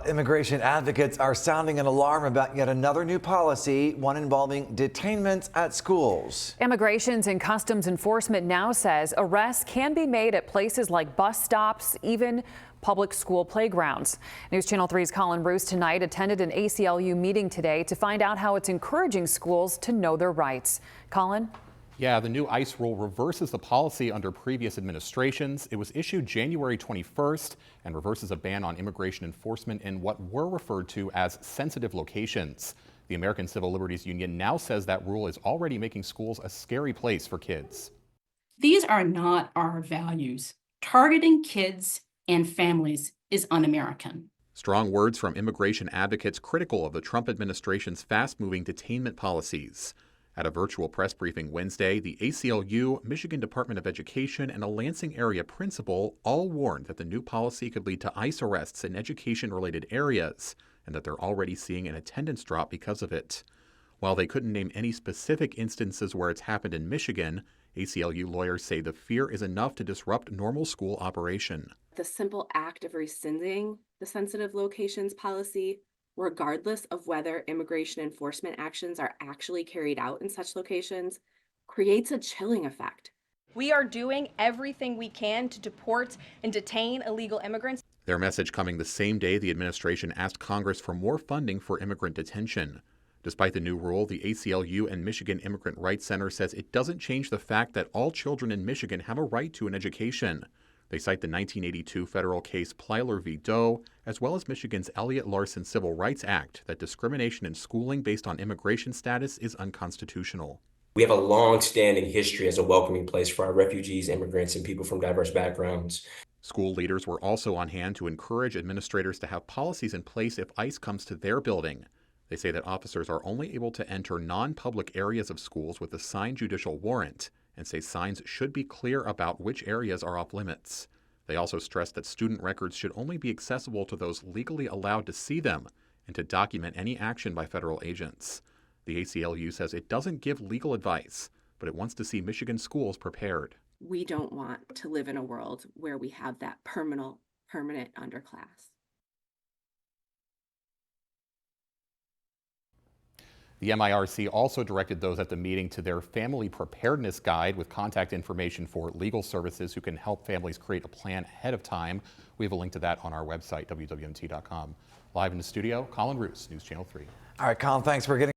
Immigration advocates are sounding an alarm about yet another new policy, one involving detainments at schools. Immigrations and Customs Enforcement now says arrests can be made at places like bus stops, even public school playgrounds. News Channel 3's Colin Roos tonight attended an ACLU meeting today to find out how it's encouraging schools to know their rights. Colin? Yeah, the new ICE rule reverses the policy under previous administrations. It was issued January 21st and reverses a ban on immigration enforcement in what were referred to as sensitive locations. The American Civil Liberties Union now says that rule is already making schools a scary place for kids. These are not our values. Targeting kids and families is un-American. Strong words from immigration advocates critical of the Trump administration's fast-moving detainment policies. At a virtual press briefing Wednesday, the ACLU, Michigan Department of Education, and a Lansing area principal all warned that the new policy could lead to ICE arrests in education-related areas and that they're already seeing an attendance drop because of it. While they couldn't name any specific instances where it's happened in Michigan, ACLU lawyers say the fear is enough to disrupt normal school operation. The simple act of rescinding the sensitive locations policy, regardless of whether immigration enforcement actions are actually carried out in such locations, creates a chilling effect. We are doing everything we can to deport and detain illegal immigrants. Their message coming the same day the administration asked Congress for more funding for immigrant detention. Despite the new rule, the ACLU and Michigan Immigrant Rights Center says it doesn't change the fact that all children in Michigan have a right to an education. They cite the 1982 federal case Plyler v. Doe, as well as Michigan's Elliott Larson Civil Rights Act, that discrimination in schooling based on immigration status is unconstitutional. We have a long-standing history as a welcoming place for our refugees, immigrants, and people from diverse backgrounds. School leaders were also on hand to encourage administrators to have policies in place if ICE comes to their building. They say that officers are only able to enter non-public areas of schools with a signed judicial warrant, and say signs should be clear about which areas are off limits. They also stress that student records should only be accessible to those legally allowed to see them and to document any action by federal agents. The ACLU says it doesn't give legal advice, but it wants to see Michigan schools prepared. We don't want to live in a world where we have that permanent underclass. The MIRC also directed those at the meeting to their family preparedness guide with contact information for legal services who can help families create a plan ahead of time. We have a link to that on our website, WWMT.com. Live in the studio, Colin Roos, News Channel 3. All right, Colin, thanks for getting